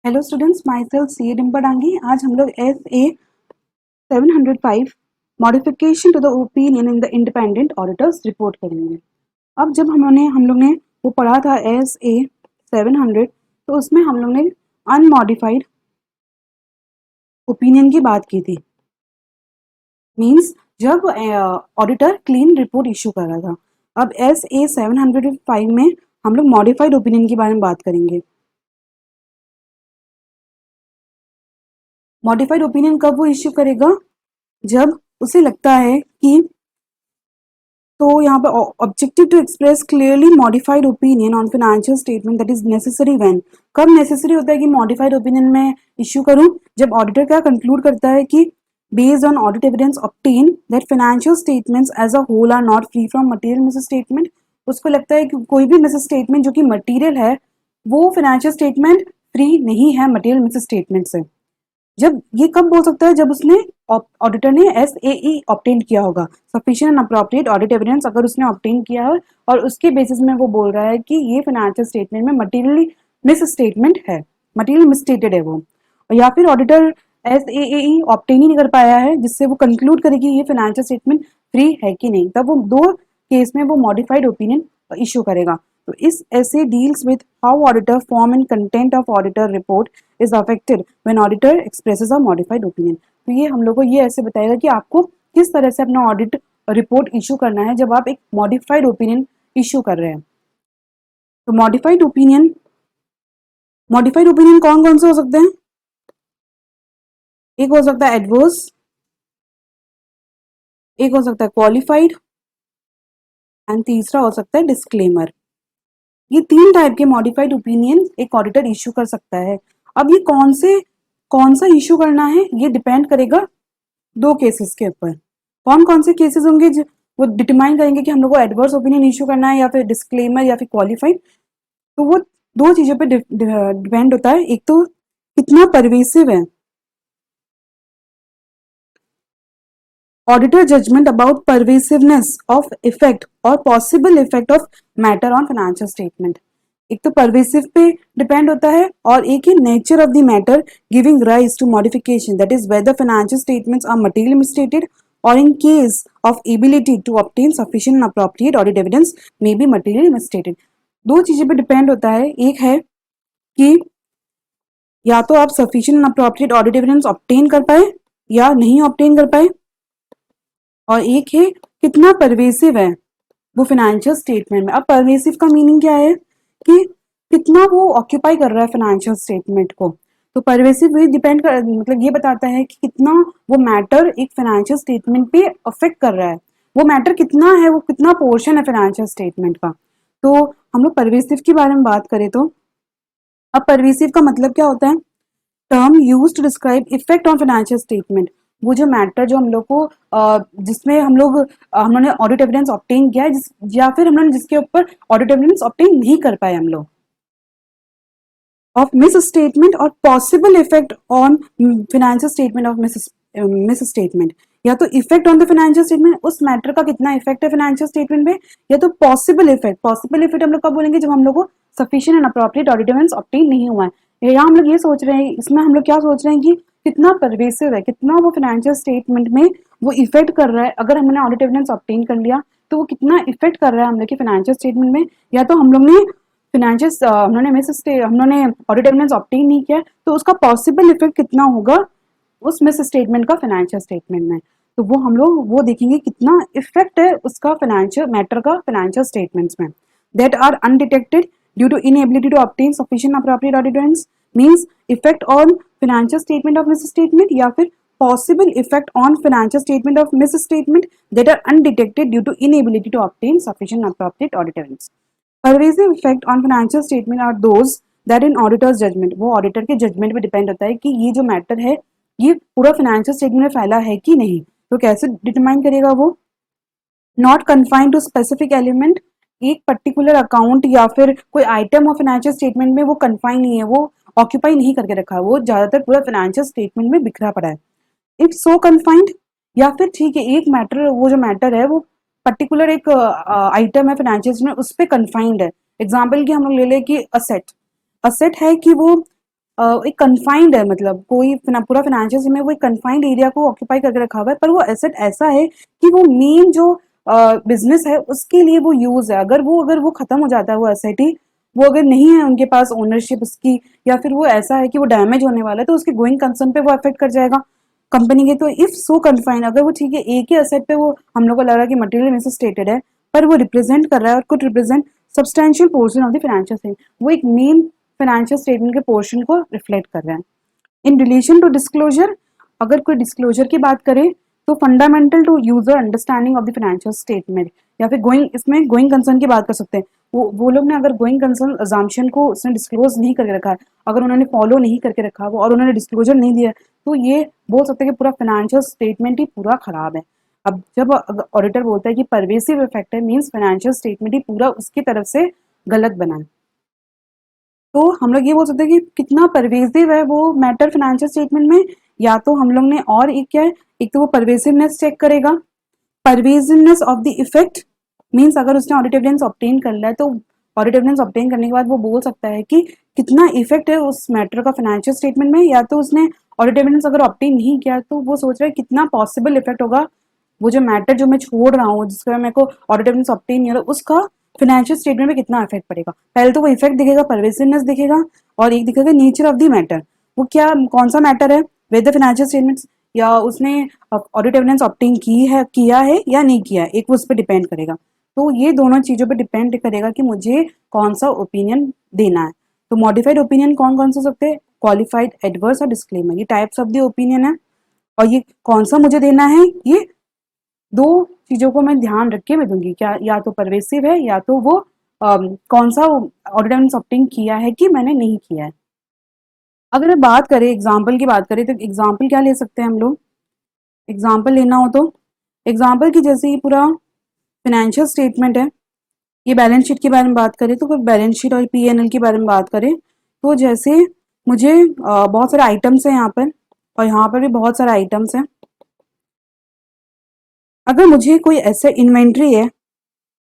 Hello students, myself C Dimpdangi. आज हम लोग S A 705 modification to the opinion in the independent auditor's report करेंगे। अब जब हम लोग ने वो पढ़ा था एस ए 700, तो उसमें हम लोग ने अनमॉडिफाइड ओपिनियन की बात की थी। मीन्स जब ऑडिटर क्लीन रिपोर्ट इशू कर रहा था। अब एस ए 705 में हम लोग मॉडिफाइड ओपिनियन के बारे में बात करेंगे। मॉडिफाइड ओपिनियन कब वो इश्यू करेगा? जब उसे लगता है कि, तो यहाँ पे objective to express clearly modified opinion on financial statement that is necessary when. कब नेसेसरी होता है कि मॉडिफाइड ओपिनियन में इश्यू करूं? जब ऑडिटर क्या कंक्लूड करता है कि based on audit evidence obtain that financial statements as a whole are not free from material misstatement. उसको लगता है कि कोई भी मिस स्टेटमेंट जो कि मटेरियल है वो फाइनेंशियल स्टेटमेंट फ्री नहीं है मटेरियल मिस स्टेटमेंट से। जब ये कब बोल सकता है? जब उसने ऑडिटर ने SAE ऑब्टेन किया होगा, sufficient and appropriate audit evidence अगर उसने ऑब्टेन किया है और उसके बेसिस में वो बोल रहा है कि ये फाइनेंशियल स्टेटमेंट में मटेरियली मिस स्टेटमेंट है, मटेरियल मिसस्टेटेड है वो, या फिर ऑडिटर SAE ऑब्टेन ही नहीं कर पाया है जिससे वो कंक्लूड करे कि ये फाइनेंशियल स्टेटमेंट फ्री है कि नहीं, तब वो दो केस में वो मॉडिफाइड ओपिनियन इशू करेगा। तो इस ऐसे deals with how auditor form and content of auditor report is affected when auditor expresses a modified opinion। तो ये हम लोग को ये ऐसे बताएगा कि आपको किस तरह से अपना ऑडिट रिपोर्ट इशू करना है जब आप एक मॉडिफाइड ओपिनियन इशू कर रहे हैं। तो मॉडिफाइड ओपिनियन कौन कौन से हो सकते हैं? एक हो सकता है एडवर्स, एक हो सकता है क्वालिफाइड एंड तीसरा हो सकता है डिस्क्लेमर। ये तीन टाइप के मॉडिफाइड ओपिनियन एक ऑडिटर इशू कर सकता है। अब ये कौन सा इशू करना है ये डिपेंड करेगा दो केसेस के ऊपर। कौन कौन से केसेस होंगे जो वो डिटरमाइन करेंगे कि हम लोग को एडवर्स ओपिनियन इशू करना है या फिर डिस्क्लेमर या फिर क्वालिफाइड। तो वो दो चीजों पे डिपेंड होता है। एक तो कितना परवेसिव है auditor judgement about pervasiveness of effect और possible effect of matter on financial statement. एक तो परवेसिव पे डिपेंड होता है और एक है nature of the matter giving rise to modification, that is whether financial statements are materially misstated और in case of ability to obtain sufficient and appropriate audit evidence may be materially misstated. दो चीजें पे depend होता है। एक है कि या तो आप sufficient and appropriate audit evidence obtain कर पाए या नहीं ऑब्टेन कर पाए, और एक है कितना परवेसिव है वो फाइनेंशियल स्टेटमेंट में। अब परवेसिव का मीनिंग क्या है कि कितना वो ऑक्यूपाई कर रहा है फाइनेंशियल स्टेटमेंट को। तो परवेसिव भी डिपेंड कर, मतलब ये बताता है कि कितना वो मैटर एक फाइनेंशियल स्टेटमेंट पे अफेक्ट कर रहा है, वो मैटर कितना है, वो कितना पोर्शन है फाइनेंशियल स्टेटमेंट का। तो हम लोग परवेसिव के बारे में बात करें तो अब परवेसिव का मतलब क्या होता है? Term use to describe effect on financial statement. वो जो मैटर जो हम लोग को जिसमें हमने ऑडिट एविडेंस ऑब्टेन किया है या फिर हमने जिसके ऊपर ऑडिट एविडेंस ऑब्टेन नहीं कर पाए हम लोग, ऑफ मिस स्टेटमेंट और possible effect on financial statement of misstatement. या तो effect on the financial statement, उस मैटर का कितना इफेक्ट है फाइनेंशियल स्टेटमेंट में, या तो पॉसिबल इफेक्ट हम लोग कब बोलेंगे? जब हम लोग को sufficient and appropriate audit evidence obtain नहीं हुआ है। यहाँ हम लोग ये सोच रहे हैं, इसमें हम लोग क्या सोच रहे हैं कि कितना परवेसिव है, कितना वो फाइनेंशियल स्टेटमेंट में वो इफेक्ट कर रहा है। अगर हमने ऑडिट एविडेंस ऑब्टेन कर लिया तो वो कितना इफेक्ट कर रहा है हम लोग के फाइनेंशियल स्टेटमेंट में। या तो हम लोग ने हमने ऑडिट एविडेंस ऑब्टेन नहीं किया तो उसका पॉसिबल इफेक्ट कितना होगा उस मिस स्टेटमेंट का फाइनेंशियल स्टेटमेंट में। तो वो हम लोग वो देखेंगे कितना इफेक्ट है उसका फाइनेंशियल मैटर का फाइनेंशियल स्टेटमेंट्स में, that are undetected due to inability to obtain sufficient appropriate audit evidence. Means effect on financial statement of misstatement या फिर possible effect on financial statement of misstatement that are undetected due to inability to obtain sufficient appropriate audit evidence। pervasive effect on financial statement are those that in auditor's judgment, वो auditor के judgement पे depend होता है कि ये जो matter है ये पूरा फाइनेंशियल स्टेटमेंट में फैला है कि नहीं। तो कैसे डिटरमाइन करेगा वो? Not confined to specific element, एक पर्टिकुलर अकाउंट या फिर कोई आइटम ऑफ फाइनेंशियल स्टेटमेंट में वो कन्फाइन नहीं है, वो ऑक्यूपाई नहीं करके रखा है, वो ज्यादातर पूरा फाइनेंशियल स्टेटमेंट में बिखरा पड़ा है। इफ सो कन्फाइंड, या फिर ठीक है एक मैटर, वो जो मैटर है वो पर्टिकुलर एक आइटम है फाइनेंशियल में उस पर कन्फाइंड है। एग्जाम्पल की हम लोग ले लें कि असेट है कि वो एक कन्फाइंड है, मतलब कोई पूरा फाइनेंशियल में वो एक कन्फाइंड एरिया को ऑक्यूपाई करके रखा हुआ है, पर वो एसेट ऐसा है कि वो मेन जो बिजनेस है उसके लिए वो यूज है। अगर वो खत्म हो जाता है वो एसेट ही, वो अगर नहीं है उनके पास ओनरशिप उसकी, या फिर वो ऐसा है कि वो डैमेज होने वाला है, तो उसके गोइंग कंसर्न पे वो अफेक्ट कर जाएगा कंपनी के। तो इफ सो कन्फाइन, अगर वो ठीक है एक ही एसेट पे वो हम लोग को लग रहा है कि मटेरियल में से स्टेटेड है, पर वो रिप्रेजेंट कर रहा है और could represent substantial portion of the financial statement, वो एक मेन फाइनेंशियल स्टेटमेंट के पोर्शन को रिफ्लेक्ट कर रहा है। इन रिलेशन टू डिस्क्लोजर, अगर कोई डिस्क्लोजर की बात करें तो fundamental to user understanding of the financial statement, या फिर गोइंग कंसर्न की बात कर सकते हैं। वो लोग ने अगर गोइंग कंसर्न अजाम्पशन को उसने डिस्क्लोज नहीं करके रखा है, अगर उन्होंने फॉलो नहीं करके रखा वो और उन्होंने डिस्क्लोजर नहीं दिया, तो ये बोल सकते हैं कि पूरा फाइनेंशियल स्टेटमेंट ही पूरा खराब है। अब जब ऑडिटर बोलता है कि परवेसिव इफेक्ट है, मीन्स फाइनेंशियल स्टेटमेंट ही पूरा उसकी तरफ से गलत बना है। तो हम लोग ये बोल सकते हैं कि कितना परवेसिव है वो मैटर फाइनेंशियल स्टेटमेंट में। या तो हम लोग ने और एक क्या है, एक तो वो परवेसिवनेस चेक करेगा, pervasiveness of the effect, means अगर उसने ऑडिट एविडेंस ऑब्टेन कर लिया है तो ऑडिट एविडेंस ऑब्टेन करने के बाद वो बोल सकता है कि कितना इफेक्ट है उस मैटर का फाइनेंशियल स्टेटमेंट में। या तो उसने ऑडिट एविडेंस अगर ऑब्टेन नहीं किया तो वो सोच रहा है कितना पॉसिबल इफेक्ट होगा, वो जो मैटर जो मैं छोड़ रहा हूँ जिसका मेरे को ऑडिट एविडेंस ऑब्टेन नहीं हो रहा उसका फाइनेंशियल स्टेटमेंट में कितना इफेक्ट पड़ेगा। पहले तो वो इफेक्ट दिखेगा, परवेसिवनेस दिखेगा, और एक दिखेगा नेचर ऑफ द मैटर, वो क्या कौन सा मैटर है, वेदर फाइनेंशियल स्टेटमेंट्स या उसने ऑडिट एविडेंस ऑब्टेन किया है या नहीं किया है, एक वो उस पर डिपेंड करेगा। तो ये दोनों चीजों पे डिपेंड करेगा कि मुझे कौन सा ओपिनियन देना है। तो मॉडिफाइड ओपिनियन कौन कौन से सकते हैं, क्वालिफाइड, एडवर्स और डिस्क्लेमर, ये टाइप्स ऑफ द ओपिनियन है। और ये कौन सा मुझे देना है, ये दो चीजों को मैं ध्यान रख के मैं दूंगी, क्या या तो परवेसिव है या तो वो कौन सा ऑडिट एविडेंस ऑब्टेन किया है कि मैंने नहीं किया है। अगर हम बात करें एग्जाम्पल की बात करें तो एग्जाम्पल क्या ले सकते हैं हम लोग, एग्जाम्पल लेना हो तो एग्जाम्पल की जैसे ये पूरा फाइनेंशियल स्टेटमेंट है, ये बैलेंस शीट के बारे में बात करें तो फिर बैलेंस शीट और पीएनएल के बारे में बात करें तो जैसे मुझे बहुत सारे आइटम्स हैं यहाँ पर, और यहाँ पर भी बहुत सारे आइटम्स हैं। अगर मुझे कोई ऐसा इन्वेंट्री है,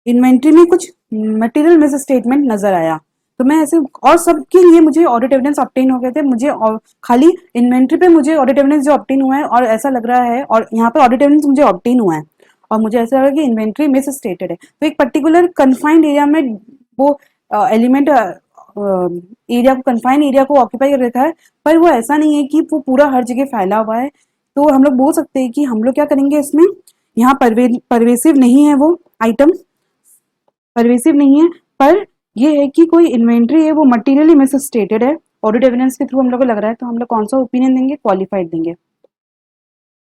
इन्वेंट्री में कुछ मटेरियल में से स्टेटमेंट नजर आया, तो मैं ऐसे और सबके लिए मुझे ऑडिट एविडेंस ऑब्टेन हो गए थे, मुझे खाली इन्वेंट्री पे मुझे ऑडिट एविडेंस जो ऑब्टेन हुआ है और ऐसा लग रहा है, और यहाँ पे ऑडिट एविडेंस मुझे ऑब्टेन हुआ है और मुझे ऐसा लगा कि इन्वेंट्री मिस स्टेटेड है, तो एक पर्टिकुलर कन्फाइंड एरिया में वो एलिमेंट एरिया को, कन्फाइंड एरिया को ऑक्यूपाई कर रखा है, पर वो ऐसा नहीं है कि वो पूरा हर जगह फैला हुआ है। तो हम लोग बोल सकते हैं कि हम लोग क्या करेंगे इसमें, यहाँ परवेसिव नहीं है वो आइटम, परवेसिव नहीं है, पर ये है कि कोई इन्वेंट्री है वो मटेरियली मिस स्टेटेड है, ऑडिट एविडेंस के थ्रू हम लोग को लग रहा है, तो हम लोग कौन सा ओपिनियन देंगे, क्वालिफाइड देंगे,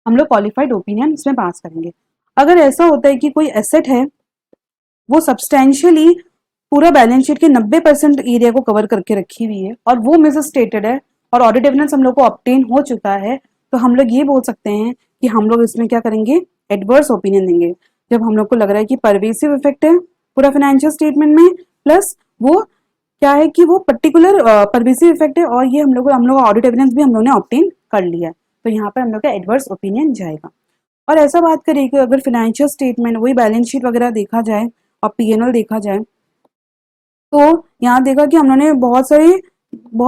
हम लोग क्वालिफाइड ओपिनियन इसमें पास करेंगे। अगर ऐसा होता है कि कोई एसेट है वो सब्सटैंशियली पूरा बैलेंस शीट के 90% एरिया को कवर करके रखी हुई है और वो मिस स्टेटेड है और ऑडिट एविडेंस हम लोग को ऑब्टेन हो चुका है, तो हम लोग ये बोल सकते हैं कि हम लोग इसमें क्या करेंगे, एडवर्स ओपिनियन देंगे। जब हम लोग को लग रहा है कि परवेसिव इफेक्ट है पूरा फाइनेंशियल स्टेटमेंट में, प्लस वो क्या है कि वो पर्टिकुलर परवेसिव इफेक्ट है और ये हम लोग ऑडिट एविडेंस भी हम लोग ने ऑब्टेन कर लिया है, तो यहाँ पर हम लोग का एडवर्स ओपिनियन जाएगा। और ऐसा बात करें कि अगर फाइनेंशियल स्टेटमेंट वही बैलेंस शीट वगैरह देखा जाए और पीएनएल देखा जाए, तो यहाँ देखा कि हम लोगों ने बहुत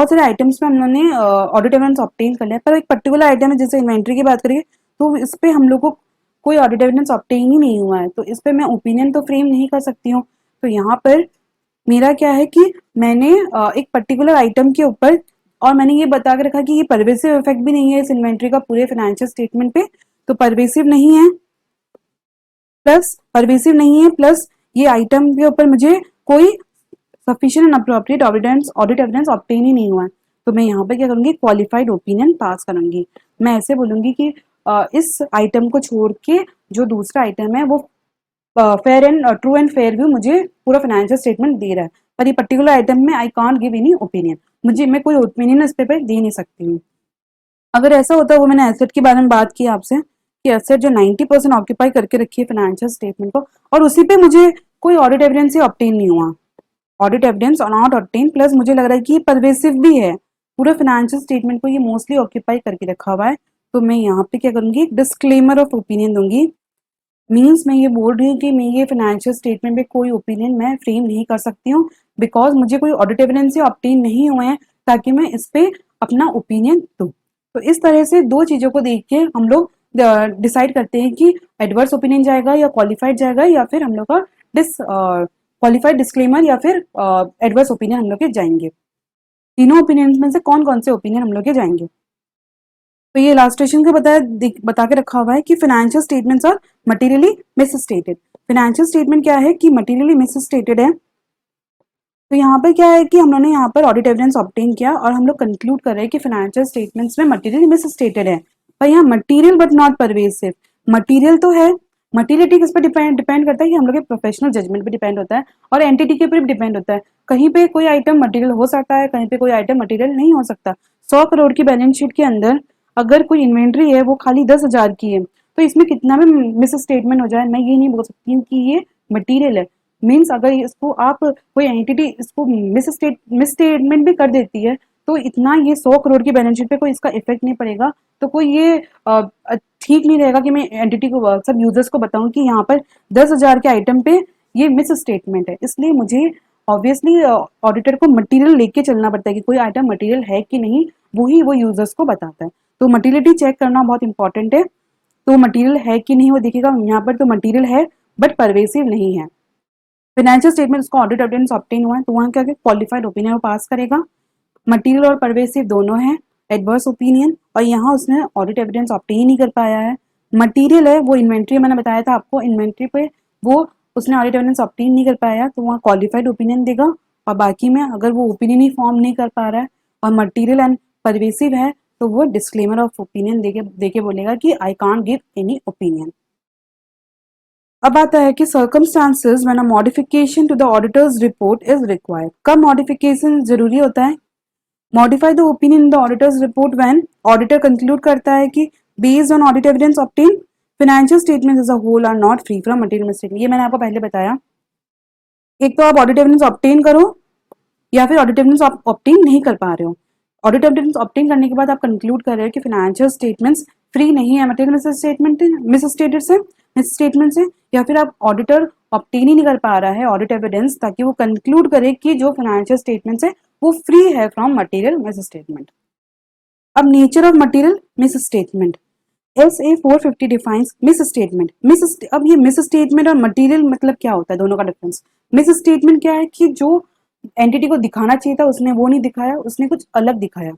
सारे आइटम्स में हम लोगों ने ऑडिट एविडेंस ऑब्टेन कर लिया, पर एक पर्टिकुलर आइटम है जैसे इन्वेंट्री की बात करिए तो इस पे हम लोग को कोई ऑडिट एविडेंस ऑब्टेन ही नहीं हुआ है, तो इस पे मैं ओपिनियन तो फ्रेम नहीं कर सकती हूँ। तो यहाँ पर मेरा क्या है कि मैंने एक पर्टिकुलर आइटम के ऊपर, और मैंने ये बता के रखा कि ये परवेसिव इफेक्ट भी नहीं है इस इन्वेंट्री का पूरे फाइनेंशियल स्टेटमेंट पे, तो परवेसिव नहीं है, प्लस ये आइटम के ऊपर मुझे कोई sufficient and appropriate audit evidence obtain ही नहीं हुआ है, तो मैं यहाँ पे क्या करूंगी, क्वालिफाइड ओपिनियन पास करूंगी। मैं ऐसे बोलूंगी कि इस आइटम को छोड़ के जो दूसरा आइटम है वो fair and true and fair view मुझे पूरा फाइनेंशियल स्टेटमेंट दे रहा है, पर ये पर्टिकुलर आइटम में आई कांट गिव एनी ओपिनियन, मैं कोई ओपिनियन इस पे दे नहीं सकती हूँ। अगर ऐसा होता है, वो मैंने एसेट के बारे में बात की आपसे कि एसेट जो 90% ऑक्यूपाई करके रखी है फाइनेंशियल स्टेटमेंट को, और उसी पे मुझे कोई ऑडिट एविडेंस ही ऑब्टेन नहीं हुआ, ऑडिट एविडेंस और नॉट ऑब्टेन, प्लस मुझे लग रहा है कि ये परवेसिव भी है, पूरे फाइनेंशियल स्टेटमेंट को ये मोस्टली ऑक्यूपाई करके रखा हुआ है, तो मैं यहाँ पे क्या करूंगी, डिस्क्लेमर ऑफ ओपिनियन दूंगी। मीन्स मैं ये बोल रही हूँ कि मैं ये फाइनेंशियल स्टेटमेंट पे कोई ओपिनियन मैं फ्रेम नहीं कर सकती हूँ, बिकॉज मुझे कोई ऑडिट एविडेंस ही ऑब्टेन नहीं हुए हैं, ताकि मैं इस पे अपना ओपिनियन दूं। तो इस तरह से दो चीजों को देख के हम लोग डिसाइड करते हैं कि एडवर्स ओपिनियन जाएगा या क्वालिफाइड जाएगा, या फिर हम लोग का क्वालिफाइड डिस्क्लेमर या फिर एडवर्स ओपिनियन हम लोग के जाएंगे। तीनों ओपिनियन में से कौन कौन से ओपिनियन हम लोग के जाएंगे। तो ये इलास्ट्रेशन का बता के रखा हुआ है कि financial statements are materially misstated. Financial statement क्या है कि मटेरियली मिसस्टेटेड है। तो यहाँ पर क्या है कि हम लोगों ने यहाँ पर ऑडिट एविडेंस ऑब्टेन किया और हम लोग कंक्लूड कर रहे हैं कि फाइनेंशियल स्टेटमेंट्स में मटेरियल मिसस्टेटेड है। पर यहाँ material but not pervasive. Material तो है, मटेरियलिटी किस पर डिपेंड करता है कि हम लोग के प्रोफेशनल जजमेंट पे डिपेंड होता है और एंटिटी के ऊपर भी डिपेंड होता है। कहीं पे कोई आइटम मटेरियल हो सकता है, कहीं पे कोई आइटम मटेरियल नहीं हो सकता। 100 करोड़ की बैलेंस शीट के अंदर अगर कोई इन्वेंट्री है वो खाली 10,000 की है, तो इसमें कितना भी मिस स्टेटमेंट हो जाए, मैं ये नहीं बोल सकती हूँ कि ये मटेरियल है। मीन्स अगर इसको आप कोई एंटिटी इसको मिस स्टेटमेंट भी कर देती है तो इतना ये 100 करोड़ की बैलेंस शीट पे कोई इसका इफेक्ट नहीं पड़ेगा। तो कोई ये ठीक नहीं रहेगा कि मैं एंटिटी को सब यूजर्स को बताऊं कि यहाँ पर 10,000 के आइटम पे ये मिस स्टेटमेंट है। इसलिए मुझे ऑब्वियसली ऑडिटर को मटेरियल लेके चलना पड़ता है कि कोई आइटम मटेरियल है कि नहीं, वही वो यूजर्स को बताता है। तो मटेरियलिटी चेक करना बहुत इंपॉर्टेंट है। तो मटेरियल है कि नहीं वो देखिएगा, यहाँ पर तो मटेरियल है बट परवेसिव नहीं है। फाइनेंशियल स्टेटमेंट उसको ऑडिट एविडेंस ऑब्टेन हुआ है तो वहाँ क्या क्वालिफाइड ओपिनियन पास करेगा। मटेरियल और परवेसिव दोनों है, एडवर्स ओपिनियन, और यहाँ उसने ऑडिट एविडेंस ऑब्टेन नहीं कर पाया है। मटेरियल है वो इन्वेंट्री, मैंने बताया था आपको इन्वेंट्री पे वो उसने ऑडिट एविडेंस ऑब्टेन नहीं कर पाया तो वहाँ क्वालिफाइड ओपिनियन देगा। और बाकी में अगर वो ओपिनियन ही फॉर्म नहीं कर पा रहा है और मटेरियल एंड परवेसिव है तो वो डिस्क्लेमर ऑफ ओपिनियन देके बोलेगा कि I can't give any opinion. अब आता है कि circumstances when a modification to the auditor's report is required. कब मॉडिफिकेशन जरूरी होता है? Modify the opinion in the auditor's report when auditor conclude करता है कि based on audit evidence obtain financial statements as a whole are not free from material mistake. ये मैंने आपको पहले बताया, एक तो आप ऑडिट एविडेंस ऑब्टेन करो या फिर ऑडिट एविडेंस आप ऑब्टेन नहीं कर पा रहे हो। ऑडिट एविडेंस ऑब्टेन करने के बाद आप कंक्लूड कर रहे हो कि फाइनेंशियल स्टेटमेंट्स फ्री नहीं है मटेरियल मिस स्टेटमेंट से, या फिर आप ऑडिटर ऑब्टेन ही नहीं कर पा रहा है ऑडिट एविडेंस ताकि वो कंक्लूड करे कि जो फाइनेंशियल स्टेटमेंट्स है वो फ्री है फ्रॉम मटेरियल मिस स्टेटमेंट। अब nature of material miss statement, SA 450 defines miss statement. अब ये मिस स्टेटमेंट और मटेरियल मतलब क्या होता है, दोनों का डिफरेंस। मिस स्टेटमेंट क्या है कि जो एंटिटी को दिखाना चाहिए था उसने वो नहीं दिखाया, उसने कुछ अलग दिखाया।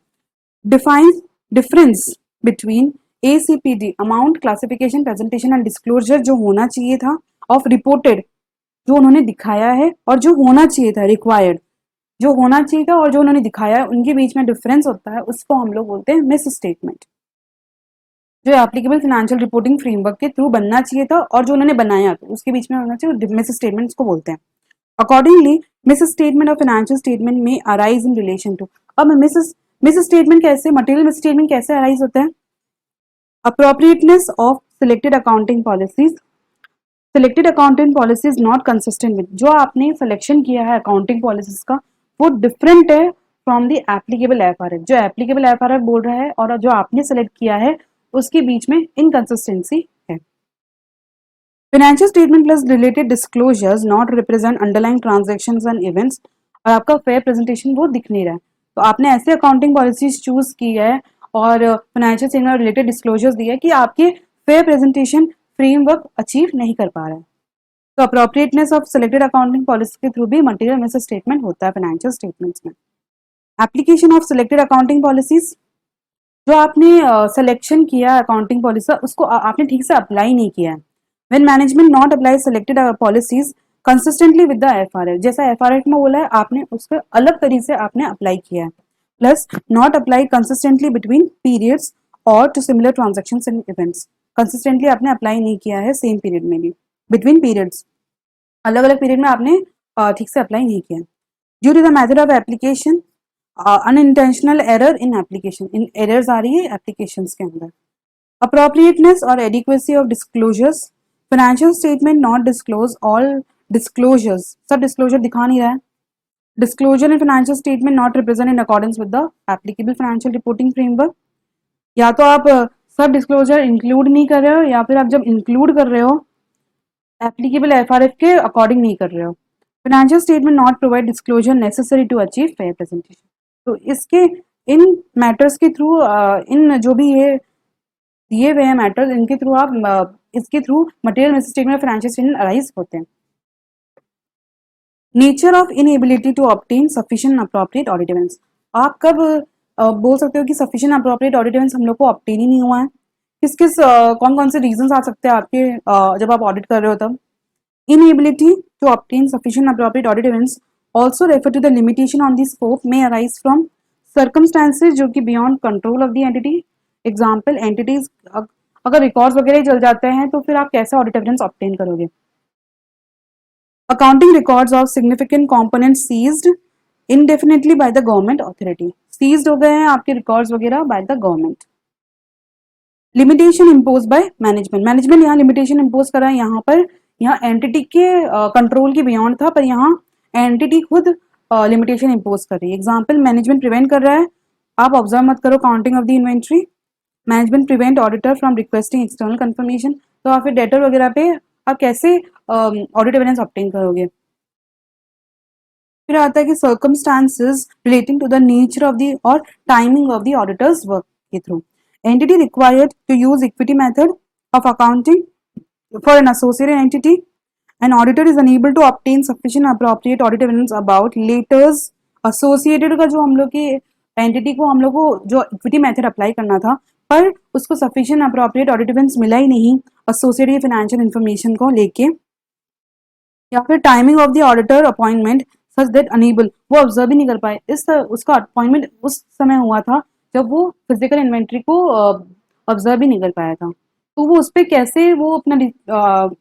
Defines difference between ACPD amount classification presentation and disclosure जो होना चाहिए था ऑफ रिपोर्टेड, जो उन्होंने दिखाया है, और जो होना चाहिए था रिक्वायर्ड, जो होना चाहिए था और जो उन्होंने दिखाया है उनके बीच में डिफरेंस होता है, उसको हम लोग बोलते हैं मिस स्टेटमेंट। जो एप्लीकेबल फाइनेंशियल रिपोर्टिंग फ्रेमवर्क के थ्रू बनना चाहिए था और जो उन्होंने बनाया तो उसके बीच में होना चाहिए, मिस स्टेटमेंट्स को बोलते हैं। अकॉर्डिंगली मिस स्टेटमेंट और फाइनेंशियल स्टेटमेंट में अराइज इन रिलेशन टू। अब मिस स्टेटमेंट कैसे, मटेरियल मिस स्टेटमेंट कैसे अराइज होता है? Appropriateness of selected accounting policies, selected accounting policies not consistent with, जो आपने सिलेक्शन किया है अकाउंटिंग पॉलिसीज का वो डिफरेंट है फ्रॉम द एप्लीकेबल एफआरएफ। जो एप्लीकेबल एफआरएफ बोल रहा है और जो आपने सेलेक्ट किया है उसके बीच में इनकंसिस्टेंसी है। Financial statement plus related disclosures not represent underlying transactions and events, और आपका फेयर प्रेजेंटेशन वो दिख नहीं रहा है। तो आपने ऐसे अकाउंटिंग पॉलिसीज चूज की है और फाइनेंशियल स्टेटमेंट रिलेटेड डिस्क्लोजर्स दिए कि आपके फेयर प्रेजेंटेशन फ्रेमवर्क अचीव नहीं कर पा रहा है। तो appropriateness of selected accounting policy के थ्रू भी मटेरियल मिस स्टेटमेंट होता है फाइनेंशियल स्टेटमेंट्स में। Application of selected accounting policies, जो आपने सिलेक्शन किया अकाउंटिंग पॉलिसी उसको आपने ठीक से अप्लाई नहीं किया है। When management not apply selected policies consistently with the FRF, जैसा एफआरएफ में बोला है आपने उसको अलग तरीके से आपने अप्लाई किया है। Plus not apply consistently between periods और to similar transactions and events, consistently आपने अप्लाई नहीं किया है सेम पीरियड में भी, बिटवीन पीरियड्स अलग अलग पीरियड में आपने ठीक से अप्लाई नहीं किया। Due to the method of application unintentional error in application, in errors आ रही है एप्लीकेशंस के अंदर। अप्रोप्रिएटनेस और adequacy of disclosures, financial statement not disclose all disclosures, सब डिस्क्लोजर दिखा नहीं रहा है। Disclosure in financial statement not represent in accordance with the applicable financial reporting framework, या तो आप सब डिस्क्लोजर इंक्लूड नहीं कर रहे हो या फिर आप जब इंक्लूड कर रहे हो एप्लीकेबल एफआरएफ के अकॉर्डिंग नहीं कर रहे हो। Financial statement not provide disclosure necessary to achieve fair presentation, तो इसके इन मैटर्स के थ्रू इन जो भी ये दिए हुए हैं मैटर्स, इनके थ्रू आप इसके through material misstatement financial statement arise होते हैं। Nature of inability to obtain sufficient appropriate audit evidence. आप कब बोल सकते हो कि सफिशिएंट अप्रोप्रिएट ऑडिट एविडेंस हम लोग को ऑब्टेन ही नहीं हुआ है? किस किस कौन कौन से रीजंस आ सकते हैं आपके जब आप ऑडिट कर रहे हो तब? Inability to obtain sufficient appropriate audit evidence also refer to the limitation on the scope may arise from circumstances जो कि beyond control of the entity. Example, entities अगर रिकॉर्ड्स वगैरह ही जल जाते हैं तो फिर आप कैसे ऑडिट एविडेंस ऑब्टेन करोगे? Accounting records of significant component seized indefinitely by the government authority. Seized हो गए हैं आपके रिकॉर्ड्स वगैरह by the government. Limitation impose by management. Management यहाँ लिमिटेशन इम्पोज करा है, यहाँ पर यहाँ एंटिटी के कंट्रोल के बियॉन्ड था, पर यहाँ एंटिटी खुद लिमिटेशन इम्पोज कर रही है। एग्जाम्पल, मैनेजमेंट प्रिवेंट कर रहा है, आप ऑब्जर्व मत करो counting of the inventory. Management prevent auditor from requesting external confirmation. तो आप फिर डेटर वगैरह पे आप कैसे ऑडिट एविडेंस ऑब्टेन करोगे? फिर आता है कि circumstances relating to the nature of the और timing of the auditor's work के through. Entity required to use equity method of accounting for an associated entity. An auditor is unable to obtain sufficient appropriate audit evidence about laters associated का जो हम लोग की entity को हम लोग को जो इक्विटी मेथड अप्लाई करना था, पर उसको सफिशिएंट अप्रोप्रिएट ऑडिट एविडेंस मिला ही नहीं एसोसिएटेड फाइनेंशियल इंफॉर्मेशन को लेके, या फिर timing of the auditor appointment such that unable, वो ऑब्जर्व ही नहीं कर पाए। उसका अपॉइंटमेंट उस समय हुआ था जब वो फिजिकल इन्वेंट्री को ऑब्जर्व ही नहीं कर पाया था, तो वो उस पर कैसे वो अपना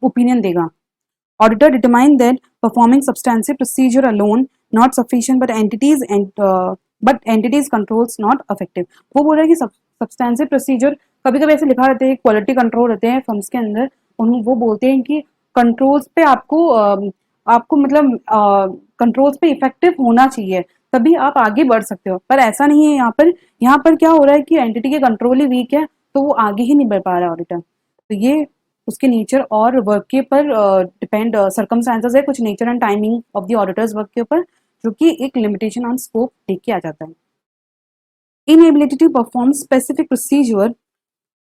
ओपिनियन देगा? Auditor determine that performing substantive procedure alone not sufficient but entities controls not effective. वो बोल रहा है कि सब्सटेंसिव प्रोसीजर कभी कभी ऐसे लिखा रहते हैं, क्वालिटी कंट्रोल रहते हैं फर्म्स के अंदर, वो बोलते हैं कि कंट्रोल्स पे आपको मतलब कंट्रोल्स पे इफेक्टिव होना चाहिए तभी आप आगे बढ़ सकते हो, पर ऐसा नहीं है। यहाँ पर क्या हो रहा है कि एंटिटी के कंट्रोल ही वीक है, तो वो आगे ही नहीं बढ़ पा रहा ऑडिटर। तो ये उसके नेचर और वर्क के पर डिपेंड सर्कमस्टेंसेस है, कुछ nature and timing of the auditor's work के ऊपर, जो कि एक लिमिटेशन ऑन स्कोप लेके आ जाता है। Inability to perform specific procedure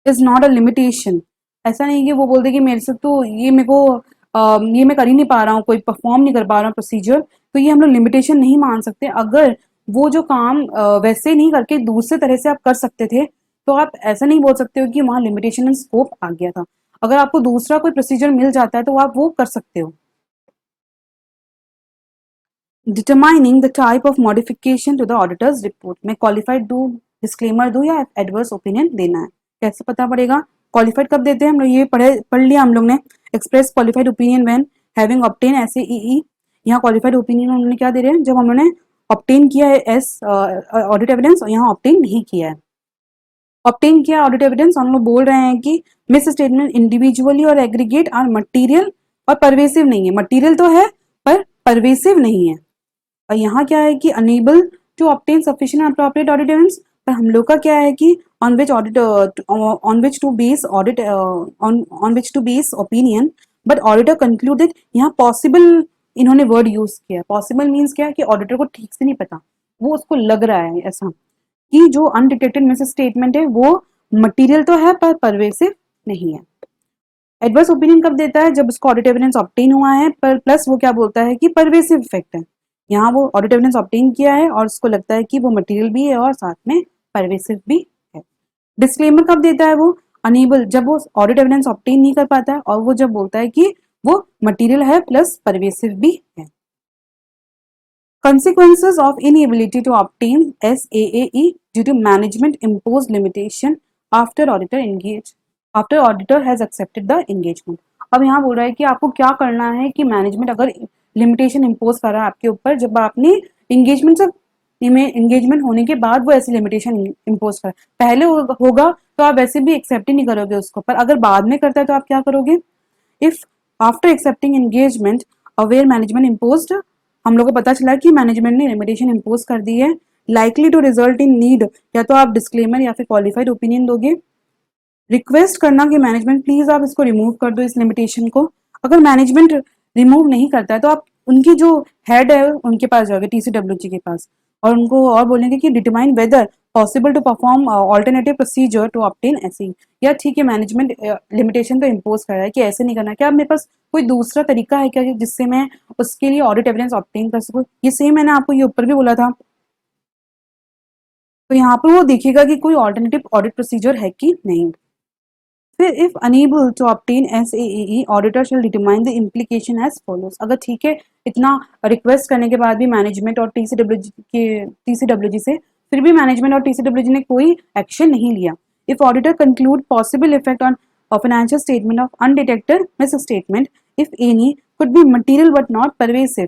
is not a limitation. ऐसा नहीं कि वो बोलते कि मेरे से तो ये मेरे को ये मैं कर ही नहीं पा रहा हूँ, कोई परफॉर्म नहीं कर पा रहा हूँ प्रोसीजर, तो ये हम लोग लिमिटेशन नहीं मान सकते। अगर वो जो काम वैसे नहीं करके दूसरे तरह से आप कर सकते थे, तो आप ऐसा नहीं बोल सकते हो कि वहाँ लिमिटेशन एंड स्कोप आ गया था। अगर आपको दूसरा कोई प्रोसीजर मिल जाता है तो आप वो कर सकते हो। Determining the type of modification to the auditor's report में क्वालिफाइड दूं, डिस्क्लेमर दूं या एडवर्स ओपिनियन देना है, कैसे पता पड़ेगा? क्वालिफाइड कब देते हैं हम लोग? ये पढ़ लिया हम लोग ने, express qualified opinion when having obtain SAEE. यहाँ क्वालिफाइड ओपिनियन उन्होंने क्या दे रहे हैं? जब उन्होंने ऑब्टेन किया है एस ऑडिट एविडेंस और यहाँ ऑब्टेन नहीं किया है। ऑब्टेन किया ऑडिट एविडेंस, हम लोग बोल रहे हैं कि मिस स्टेटमेंट इंडिविजुअली और एग्रीगेट आर मटीरियल और परवेसिव नहीं है। मटीरियल तो है पर परवेसिव नहीं है। और यहाँ क्या है कि unable to obtain sufficient appropriate audit evidence, पर हम लोग का क्या है कि on which to base opinion, but auditor concluded. यहाँ पॉसिबल इन्होंने वर्ड यूज किया। पॉसिबल मीन्स क्या है कि ऑडिटर को ठीक से नहीं पता, वो उसको लग रहा है ऐसा कि जो अनडिटेक्टेड मिस स्टेटमेंट है वो मटीरियल तो है पर परवेसिव नहीं है। एडवर्स ओपिनियन कब देता है? जब उसको ऑडिट एविडेंस ऑब्टेन हुआ है पर प्लस वो क्या बोलता है कि परवेसिव इफेक्ट है। यहाँ वो ऑडिट एविडेंस ऑब्टेन किया है और उसको लगता है कि वो मटेरियल भी है और साथ में परवेसिव भी है। डिस्क्लेमर कब देता है? वो अनेबल, जब वो ऑडिट एविडेंस ऑब्टेन नहीं कर पाता है और वो जब बोलता है कि वो मटेरियल है प्लस परवेसिव भी है। Consequences of inability to obtain SAAE due to management imposed limitation after auditor has accepted the engagement. अब यहाँ बोल रहा है कि आपको क्या करना है कि मैनेजमेंट अगर लिमिटेशन इम्पोज कर रहा है आपके ऊपर, जब आपने एंगेजमेंट होने के बाद वो ऐसी लिमिटेशन इम्पोज कर, पहले होगा तो आप वैसे भी एक्सेप्ट ही नहीं करोगे उसको, पर अगर बाद में करता है तो आप क्या करोगे? If after accepting engagement aware management imposed, हम लोग को पता चला कि मैनेजमेंट ने लिमिटेशन इम्पोज कर दी है, likely to result in need, या तो आप डिस्क्लेमर या फिर क्वालिफाइड ओपिनियन दोगे। रिक्वेस्ट करना कि मैनेजमेंट प्लीज आप इसको रिमूव कर दो, इस लिमिटेशन को। अगर मैनेजमेंट रिमूव नहीं करता है तो आप उनकी जो हेड है उनके पास जाओगे, टीसीडब्ल्यूजी के पास, और उनको और बोलेंगे कि determine whether possible to perform alternative procedure to obtain ऐसी, या ठीक है मैनेजमेंट लिमिटेशन तो इम्पोज कर रहा है कि ऐसे नहीं करना, क्या मेरे पास कोई दूसरा तरीका है क्या जिससे मैं उसके लिए ऑडिट एविडेंस ऑब्टेन कर सकूँ। ये सेम मैंने आपको ये ऊपर भी बोला था। तो यहाँ पर वो देखिएगा कि कोई ऑल्टरनेटिव ऑडिट प्रोसीजर है कि नहीं। फिर if unable to obtain SAE auditor shall determine the implication as follows. अगर ठीक है इतना रिक्वेस्ट करने के बाद भी मैनेजमेंट और टीसीडब्ल्यूजी से फिर भी मैनेजमेंट और टीसीडब्ल्यूजी ने कोई एक्शन नहीं लिया, if auditor conclude possible effect on financial statement of undetected miss statement if any could be material but not pervasive,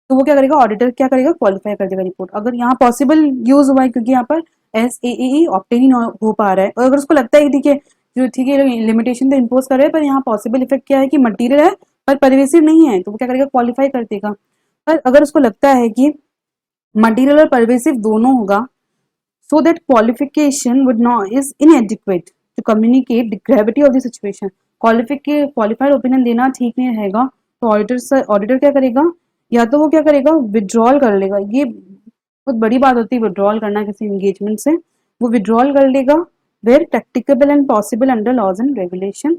तो वो क्या करेगा, ऑडिटर क्या करेगा, क्वालिफाई कर देगा रिपोर्ट। अगर यहाँ पॉसिबल यूज हुआ है क्योंकि यहाँ पर एस ए ऑब्टेन हो पा रहा है, और अगर उसको लगता है ठीक है जो ठीक है लिमिटेशन तो इम्पोज कर रहे हैं पर यहाँ पॉसिबल इफेक्ट क्या है कि मटीरियल है पर परवेसिव नहीं है, तो वो क्या करेगा, क्वालिफाई कर देगा। पर अगर उसको लगता है कि मटीरियल और परवेसिव दोनों होगा, so that qualification would not is inadequate to communicate the gravity of the situation, qualified opinion देना ठीक नहीं रहेगा, तो ऑडिटर क्या करेगा, या तो वो क्या करेगा विड्रॉल कर लेगा। ये बहुत बड़ी बात होती है विड्रॉल करना किसी एंगेजमेंट से, वो विड्रॉल कर लेगा where practicable and possible under laws and regulation.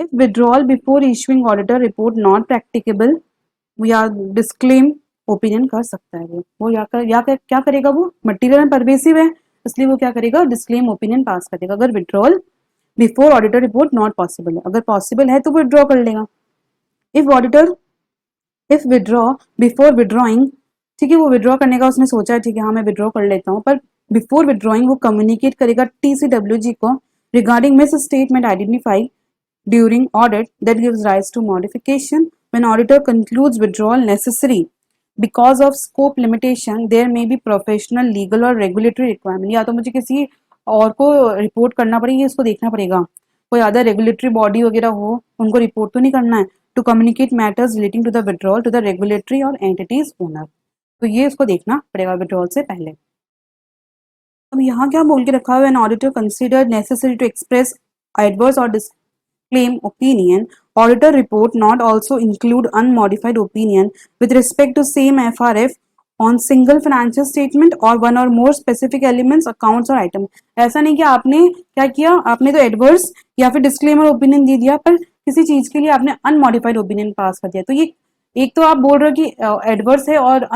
If withdrawal before issuing auditor report not practicable या डिस्क्लेम ओपिनियन कर सकता है, वो क्या करेगा, वो मटीरियल में परवेसिव है इसलिए वो क्या करेगा, डिस्क्लेम ओपिनियन पास कर देगा। अगर withdrawal before auditor report not possible है, अगर पॉसिबल है तो वो विड्रॉ कर लेगा। इफ विड्रॉ बिफोर विड्रॉइंग, ठीक है वो विड्रॉ करने का उसने सोचा है, ठीक है हाँ मैं विड्रॉ कर लेता हूँ, पर बिफोर विड्रॉइंग वो कम्युनिकेट करेगा टीसीडब्ल्यूजी को regarding miss statement identify during audit that gives rise to modification. When auditor concludes withdrawal necessary because of scope limitation, there may be professional, legal or regulatory requirement। या तो मुझे किसी और को report करना पड़ेगा, इसको देखना पड़ेगा कोई अदर रेगुलेटरी बॉडी वगैरह हो, उनको रिपोर्ट तो नहीं करना है, to communicate matters relating to the withdrawal to the regulatory और एंटिटीज ओनर, तो ये उसको देखना पड़ेगा विड्रॉल से पहले। अब यहाँ क्या बोल के रखा हुआ है, an auditor considered necessary to express adverse और claim opinion, auditor report not also include unmodified opinion with respect to same FRF on single financial statement or one or more specific elements, accounts और item। ऐसा नहीं कि आपने क्या किया, आपने तो एडवर्स या फिर डिस्क्लेमर ओपिनियन दे दिया पर किसी चीज के लिए आपने अनमॉडिफाइड ओपिनियन पास कर दिया, तो ये एक तो आप बोल रहे हो कि एडवर्स है और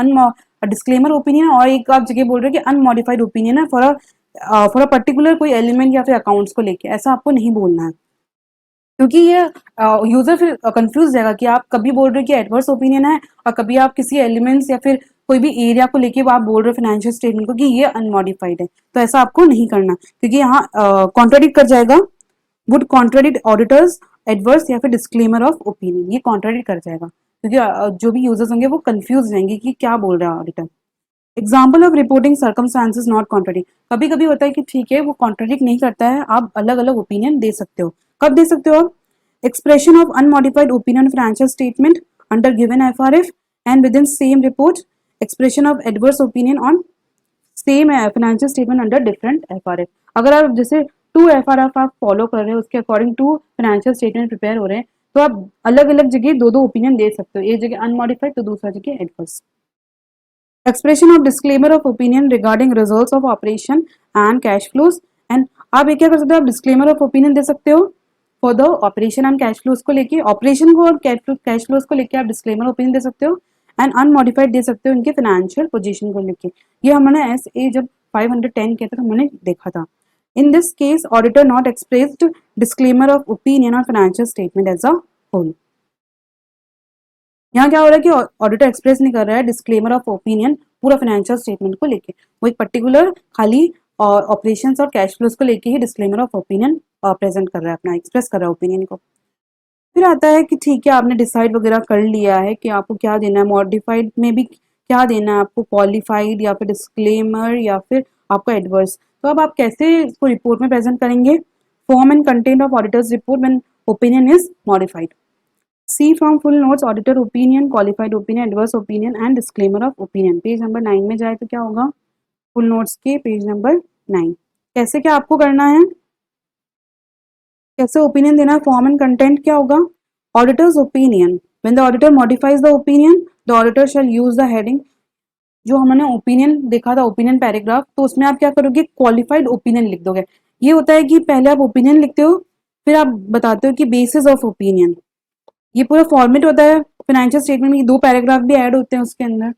डिस्क्लेमर ओपिनियन, और एक आप जगह बोल रहे हो कि अनमॉडिफाइड ओपिनियन है फॉर अ पर्टिकुलर कोई एलिमेंट या फिर अकाउंट्स को लेके, ऐसा आपको नहीं बोलना है क्योंकि ये यूजर फिर कंफ्यूज जाएगा कि आप कभी बोल रहे हो कि एडवर्स ओपिनियन है और कभी आप किसी एलिमेंट्स या फिर कोई भी एरिया को लेके आप बोल रहे हो फाइनेंशियल स्टेटमेंट को कि ये अनमॉडिफाइड है, तो ऐसा आपको नहीं करना क्योंकि यहाँ कॉन्ट्राडिक्ट कर जाएगा, वुड कॉन्ट्राडिक्ट ऑडिटर्स एडवर्स या फिर डिस्क्लेमर ऑफ ओपिनियन, ये कॉन्ट्राडिक्ट कर जाएगा क्योंकि जो भी यूजर्स होंगे वो कंफ्यूज रहेंगे कि क्या बोल रहा है auditor. Example of reporting circumstances not contradict, कभी कभी होता है कि ठीक है वो कॉन्ट्राडिक्ट नहीं करता है, आप अलग अलग ओपिनियन दे सकते हो। कब दे सकते हो आप, expression of unmodified opinion on financial statement under given FRF and within same report, expression of adverse opinion on same financial statement under different FRF। अगर आप जैसे 2 FRF आप फॉलो कर रहे हो उसके अकॉर्डिंग 2 फाइनेंशियल स्टेटमेंट प्रिपेयर हो रहे हैं, तो आप अलग अलग जगह दो ओपिनियन दे सकते हो, एक जगह अनमॉडिफाइड तो दूसरा जगह adverse. Expression of disclaimer of opinion regarding results of operation and cash flows, and आप क्या कर सकते हो, आप डिस्क्लेमर ऑफ ओपिनियन दे सकते हो for the operation and cash flows को लेके, ऑपरेशन को और कैश फ्लोज को लेके आप डिस्क्लेमर ओपिनियन दे सकते हो, एंड अनमॉडिफाइड दे सकते हो इनके फाइनेंशियल पोजीशन को लेके। ये हमने ऐसे जब 510 किया था तो हमने देखा था। In this case auditor not expressed disclaimer of opinion on financial statement as a whole. यहाँ क्या हो रहा है कि ऑडिटर एक्सप्रेस नहीं कर रहा है डिस्क्लेमर ऑफ ओपिनियन पूरा फाइनेंशियल स्टेटमेंट को लेके, वो एक पर्टिकुलर खाली ऑपरेशन और कैश फ्लोज को लेके ही डिस्क्लेमर ऑफ ओपिनियन प्रेजेंट कर रहा है, अपना एक्सप्रेस कर रहा है ओपिनियन को। फिर आता है कि ठीक है आपने डिसाइड वगैरह कर लिया है कि आपको क्या देना है, मॉडिफाइड में भी क्या देना है आपको, क्वालिफाइड या फिर डिस्क्लेमर या फिर आपका एडवर्स, तो अब आप कैसे इसको रिपोर्ट में प्रेजेंट करेंगे, form and content of auditor's report when opinion is modified. See from full notes auditor opinion, qualified opinion, adverse opinion and disclaimer of opinion। Page number 9 में जाए तो क्या होगा, फुल नोट्स के पेज नंबर 9। कैसे क्या आपको करना है, कैसे ओपिनियन देना है, फॉर्म एंड कंटेंट क्या होगा, auditors opinion, when the auditor modifies the opinion the auditor shall use the heading, जो हमने ओपिनियन देखा था, ओपिनियन पैराग्राफ, तो उसमें आप क्या करोगे, क्वालिफाइड ओपिनियन लिख दोगे। ये होता है कि पहले आप ओपिनियन लिखते हो, फिर आप बताते हो कि बेसिस ऑफ ओपिनियन। ये पूरा फॉर्मेट होता है फाइनेंशियल स्टेटमेंट में, 2 पैराग्राफ भी ऐड होते हैं उसके अंदर।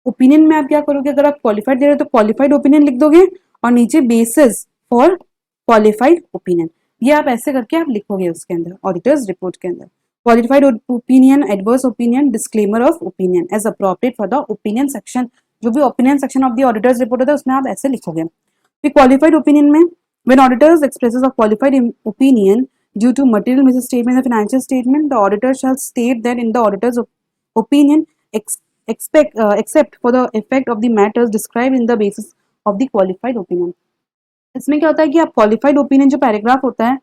ओपिनियन में आप क्या करोगे, अगर आप क्वालिफाइड दे रहे हो तो क्वालिफाइड ओपिनियन लिख दोगे और नीचे बेसिस फॉर क्वालिफाइड ओपिनियन। ये आप ऐसे करके आप लिखोगे उसके अंदर ऑडिटर्स रिपोर्ट के अंदर। Qualified opinion, adverse opinion, disclaimer of opinion age appropriate for the opinion section. जो भी opinion section of the auditor's report होता है उसमें आप ऐसे लिखोगे। फिर क्वालिफाइड ओपिनियन में, when auditors expresses a qualified opinion due to material misstatement in the financial statement, the auditor shall state that in the auditor's opinion except for the effect of the matters described in the basis of the qualified opinion। इसमें क्या होता है कि आप qualified opinion जो paragraph होता है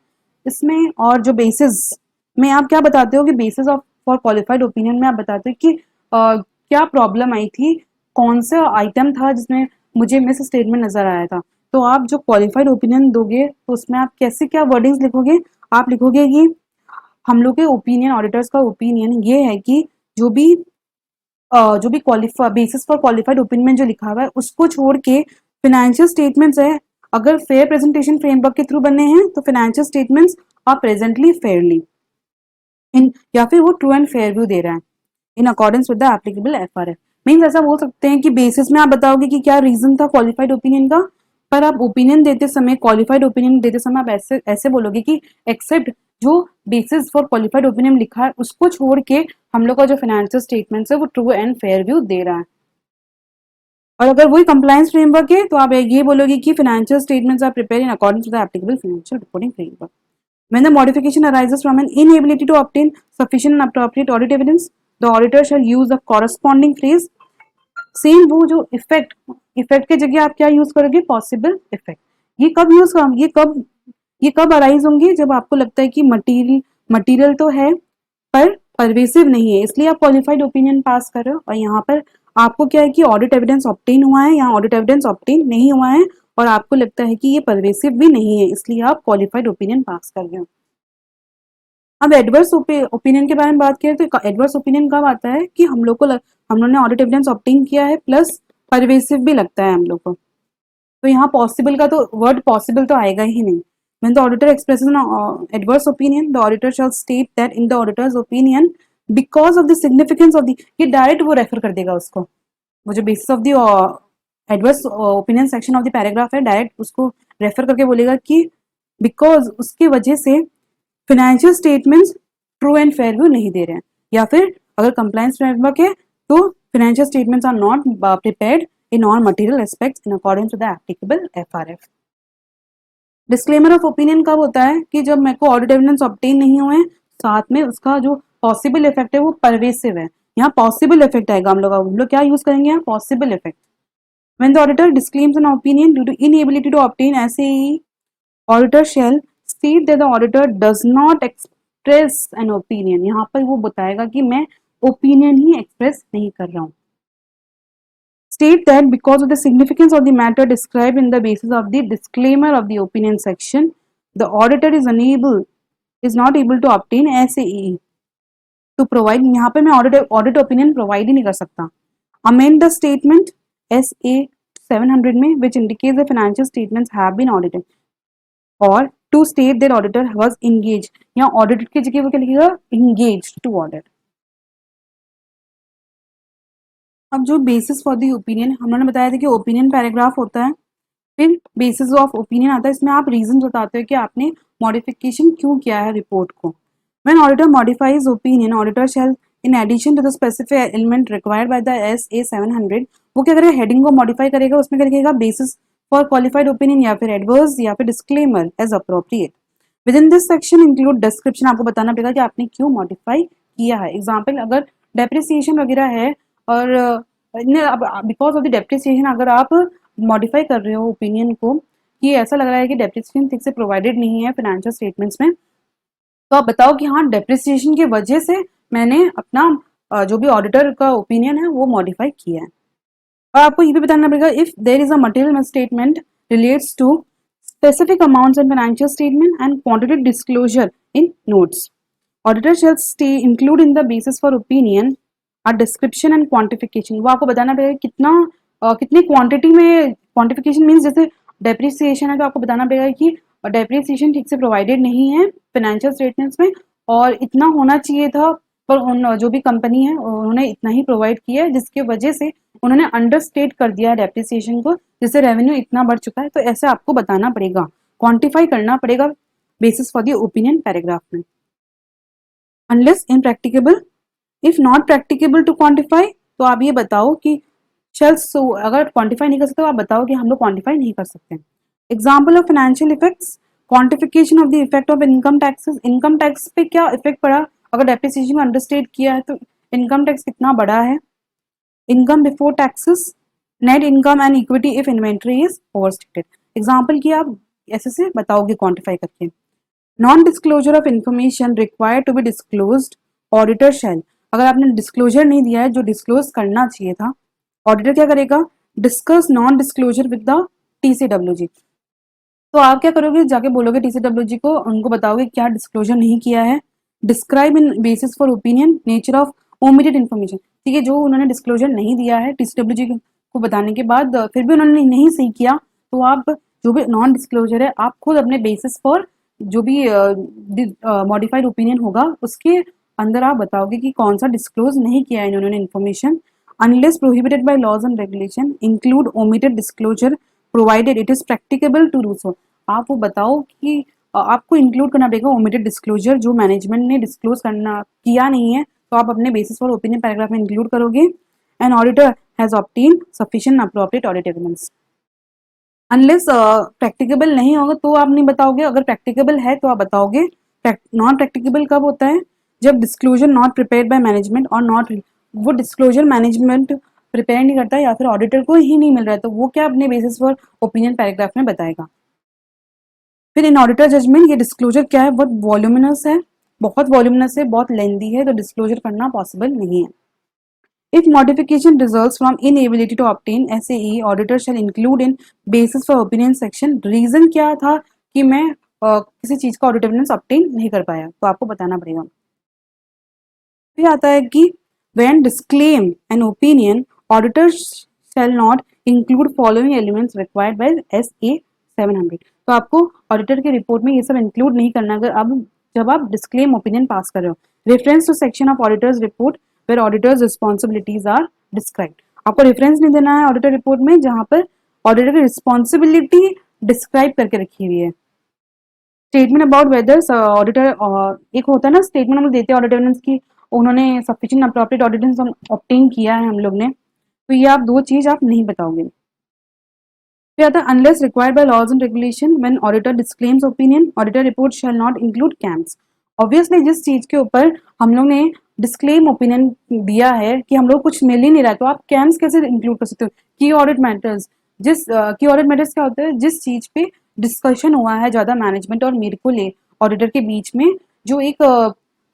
इसमें, और जो बेसिस में आप क्या बताते हो कि basis of for qualified opinion में आप बताते हो कि क्या प्रॉब्लम आई थी, कौन सा आइटम था जिसमें मुझे मिस स्टेटमेंट नजर आया था। तो आप जो क्वालिफाइड ओपिनियन दोगे तो उसमें आप कैसे क्या वर्डिंग्स लिखोगे, आप लिखोगे कि हम लोग के ओपिनियन, ऑडिटर्स का ओपिनियन ये है कि जो भी qualify basis for qualified opinion जो लिखा हुआ है उसको छोड़ के फाइनेंशियल स्टेटमेंट्स है, अगर फेयर प्रेजेंटेशन फ्रेमवर्क के थ्रू बने हैं तो financial statements are presently fairly in, या फिर वो ट्रू एंड फेयर व्यू दे रहा है in accordance with the applicable FRF. Means ऐसा बोल सकते हैं कि बेसिस में आप बताओगे कि क्या रीजन था क्वालिफाइड ओपिनियन का, पर आप ओपिनियन देते समय, क्वालिफाइड ओपिनियन देते समय आप ऐसे ऐसे बोलोगे कि एक्सेप्ट जो बेसिस फॉर क्वालिफाइड ओपिनियन लिखा है उसको छोड़ के हम लोग का जो फाइनेंशियल स्टेटमेंट है वो ट्रू एंड फेयर व्यू दे रहा है। और अगर वही कंप्लायंस फ्रेमवर्क है तो आप ये बोलोगे कि financial statements are prepare in accordance with the applicable financial reporting framework. When the modification arises from an inability to obtain sufficient and appropriate audit evidence, the auditor shall use the corresponding phrase। Same वो जो effect की जगह आप क्या use करोगे, possible effect. ये कब use कर, ये कब अराइज होंगे, जब आपको लगता है कि मटीरियल तो है पर परवेसिव नहीं है, इसलिए आप क्वालिफाइड ओपिनियन पास कर रहे हो। और यहाँ पर आपको क्या है कि ऑडिट एविडेंस ऑब्टेन हुआ है, यहाँ ऑडिट एविडेंस ऑब्टेन नहीं हुआ है और आपको लगता है कि ये परवेसिव भी नहीं है, इसलिए आप क्वालिफाइड ओपिनियन पास कर रहे हो। अब एडवर्स ओपिनियन के बारे में बात करें तो एडवर्स ओपिनियन कब आता है कि हम लोग ने ऑडिट एविडेंस ऑब्टेन किया है प्लस परवेसिव भी लगता है हम लोग को, तो यहाँ पॉसिबल का तो वर्ड पॉसिबल तो आएगा ही नहीं। When the auditor expresses an adverse opinion, the auditor shall state that in the auditor's opinion, because of the significance of the, ये डायरेक्ट वो रेफर कर देगा उसको, वो जो basis of the adverse opinion section of the paragraph है direct उसको refer करके बोलेगा कि बिकॉज उसकी वजह से financial statements true and fair view नहीं दे रहे हैं, या फिर अगर कंप्लायंस फ्रेमवर्क है तो financial statements are not prepared in all material aspects in accordance with the applicable FRF। Disclaimer of opinion कब होता है कि जब मेरे को ऑडिट एविडेंस ऑब्टेन नहीं हुए, साथ में उसका जो पॉसिबल इफेक्ट है वो परवेसिव है। यहाँ पॉसिबल इफेक्ट आएगा, हम लोग क्या यूज करेंगे यहाँ, possible effect. When the auditor disclaims an opinion due to inability to obtain SAE, auditor shall state that the auditor does not express an opinion। यहाँ पर वो बताएगा कि मैं ओपिनियन ही एक्सप्रेस नहीं कर रहा हूँ। State that because of the significance of the matter described in the basis of the disclaimer of the opinion section, the auditor is not able to obtain SAE to provide। यहाँ पे मैं audit opinion provide ही नहीं कर सकता। Amend the statement SA 700 में which indicates the financial statements have been audited, और to state that auditor was engaged। यहाँ audited की जगह वो क्या लिखेगा, engaged to audit। अब जो बेसिस फॉर दी ओपिनियन हमने बताया था कि ओपिनियन पैराग्राफ होता है, फिर बेसिस ऑफ ओपिनियन आता है, इसमें आप रीजन बताते हो कि आपने मॉडिफिकेशन क्यों किया है रिपोर्ट को। When auditor modifies opinion, auditor shall in addition to the specific element required by the SA 700, वो क्या करेगा, हेडिंग को मॉडिफाई करेगा, उसमें क्या लिखेगा, बेसिस फॉर क्वालिफाइड ओपिनियन या फिर एडवर्स या फिर disclaimer age appropriate. With in this section include description, आपको बताना पड़ेगा कि आपने क्यों मॉडिफाई किया है। एग्जाम्पल, अगर डेप्रिसिएशन वगैरह है और बिकॉज ऑफ द डेप्रिसिएशन अगर आप मॉडिफाई कर रहे हो ओपिनियन को कि ऐसा लग रहा है कि डेप्रिसिएशन ठीक से प्रोवाइडेड नहीं है फाइनेंशियल स्टेटमेंट्स में, तो आप बताओ कि हाँ डेप्रिसिएशन की वजह से मैंने अपना जो भी ऑडिटर का ओपिनियन है वो मॉडिफाई किया है। और आपको ये भी बताना पड़ेगा if there is a material misstatement relates to specific amounts in financial statement and quantitative disclosure in notes, auditor shall stay include in the basis for opinion और डिस्क्रिप्शन एंड क्वांटिफिकेशन। वो आपको बताना पड़ेगा कितना कितनी क्वांटिटी में, quantification means जैसे depreciation है तो आपको बताना पड़ेगा कि डेप्रिसिएशन ठीक से प्रोवाइडेड नहीं है फाइनेंशियल स्टेटमेंट्स में और इतना होना चाहिए था, पर उन जो भी कंपनी है उन्होंने इतना ही प्रोवाइड किया है जिसकी वजह से उन्होंने अंडरस्टेट कर दिया है डेप्रिसिएशन को, जिससे रेवेन्यू इतना बढ़ चुका है। तो ऐसे आपको बताना पड़ेगा, क्वांटिफाई करना पड़ेगा basis for the opinion paragraph में। Unless impracticable, if not practicable to quantify, तो आप ये बताओ कि सो अगर क्वांटिफाई नहीं कर सकते तो आप बताओ कि हम लोग क्वांटिफाई नहीं कर सकते। Example of financial effects, quantification of the effect of income taxes, income tax पे क्या इफेक्ट पड़ा अगर डेप्रिसिएशन को अंडरस्टेट किया है तो इनकम टैक्स कितना बढ़ा है। Income before taxes, net income and equity if inventory is overstated. Example की आप ऐसे से बताओगे क्वांटिफाई करके। Non disclosure of information required to be disclosed, auditor shall, अगर आपने डिस्क्लोजर नहीं दिया है जो डिस्क्लोज करना चाहिए था, ऑडिटर क्या करेगा, discuss non disclosure with the TCWG. तो आप क्या करोगे, जाके बोलोगे टीसीडब्ल्यूजी को, उनको बताओगे क्या डिस्क्लोजर नहीं किया है। Describe in basis for opinion nature of omitted information, ठीक है, जो उन्होंने डिस्क्लोजर नहीं दिया है टीसीडब्ल्यूजी को बताने के बाद फिर भी उन्होंने नहीं सही किया, तो आप जो भी नॉन डिस्क्लोजर है आप खुद अपने बेसिस फॉर जो भी मॉडिफाइड ओपिनियन होगा उसके अंदर आप बताओगे कि कौन सा डिस्क्लोज नहीं किया है इन्होंने information. Unless prohibited by laws and regulation include omitted disclosure provided it is practicable to do so, आप वो बताओ कि आपको इंक्लूड करना पड़ेगा ओमिटेड डिस्क्लोजर जो मैनेजमेंट ने डिस्क्लोज करना किया नहीं है, तो आप अपने बेसिस फॉर ओपिनियन पैराग्राफ में इंक्लूड करोगे। An auditor has obtain sufficient appropriate audit evidence. Unless practicable नहीं होगा तो आप नहीं बताओगे, अगर प्रैक्टिकेबल है तो आप बताओगे। नॉन प्रैक्टिकेबल कब होता है, जब disclosure not prepared by management और नॉट, वो डिस्क्लोजर मैनेजमेंट प्रिपेयर नहीं करता या फिर ऑडिटर को ही नहीं मिल रहा है, तो वो क्या अपने बेसिस फॉर ओपिनियन पैराग्राफ में बताएगा। फिर इन ऑडिटर जजमेंट ये डिस्क्लोजर क्या है, बहुत वॉल्यूमिनस है, बहुत वॉल्यूमिनस है, बहुत लेंदी है, तो डिस्क्लोजर करना पॉसिबल नहीं है। If modification results from inability to obtain SAE, auditor shall include in basis for opinion section reason क्या था कि मैं किसी चीज का ऑडिट एविडेंस ऑब्टेन नहीं कर पाया, तो आपको बताना पड़ेगा। फिर आता है कि when disclaim an opinion, auditor shall not include following elements required by SA 700, तो आपको ऑडिटर की रिपोर्ट में ये सब इंक्लूड नहीं करना अगर अब जब आप डिस्क्लेम ओपिनियन पास कर रहे हो। Reference to section of auditor's report where auditor's responsibilities are described, आपको रेफरेंस नहीं देना है ऑडिटर रिपोर्ट में जहां पर ऑडिटर की रिस्पॉन्सिबिलिटी डिस्क्राइब करके रखी हुई है। स्टेटमेंट अबाउट वेदर ऑडिटर, एक होता है ना स्टेटमेंट हम लोग देते हैं ऑडिट एविडेंस की, उन्होंने sufficient appropriate audit evidence obtain किया है हम लोग ने, तो ये आप दो चीज आप नहीं बताओगे। फिर आता है unless required by laws and regulation when auditor disclaims opinion auditor report shall not include camps. Obviously जिस चीज के ऊपर हम लोग ने डिस्क्लेम ओपिनियन दिया है कि हम लोग कुछ मिल ही नहीं रहा है, तो आप कैम्प्स कैसे इंक्लूड कर सकते हो। की ऑडिट मैटर्स, जिस की ऑडिट मैटर्स क्या होता है, जिस चीज पे डिस्कशन हुआ है ज्यादा मैनेजमेंट और मेरे को ले ऑडिटर के बीच में, जो एक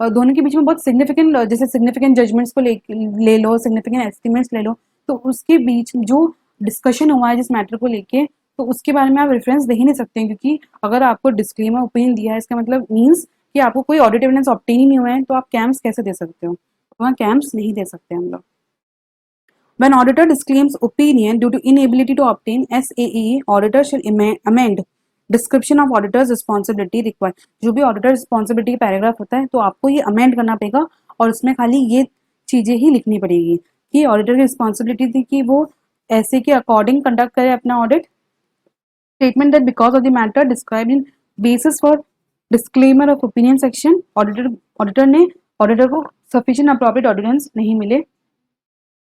दोनों के बीच में बहुत सिग्निफिकेंट, जैसे सिग्निफिकेंट जजमेंट्स को ले लो, सिग्निफिकेंट एस्टिमेट्स ले लो, तो उसके बीच जो डिस्कशन हुआ है जिस मैटर को लेके, तो उसके बारे में आप रेफरेंस दे ही नहीं सकते हैं, क्योंकि अगर आपको डिस्क्लेमर ओपिनियन दिया है इसका मतलब मीन्स कि आपको कोई ऑडिट एविडेंस ऑब्टेन ही नहीं हुआ है, तो आप कैम्प्स कैसे दे सकते हो, तो वहाँ कैम्प्स नहीं दे सकते हम लोग। When auditor disclaims opinion due to inability to obtain SAE, auditor shall amend description of auditor's responsibility required। जो भी ऑडिटर रिस्पॉन्सिबिलिटी पैराग्राफ होता है तो आपको ये अमेंड करना पड़ेगा और उसमें खाली ये चीजें ही लिखनी पड़ेगी कि ऑडिटर की रिस्पॉन्सिबिलिटी थी कि वो ऐसे के अकॉर्डिंग कंडक्ट करे अपना audit. Statement that because of the matter describe in basis for disclaimer of opinion section, auditor को सफिशिएंट अप्रोप्रिएट ऑडिटेंस नहीं मिले।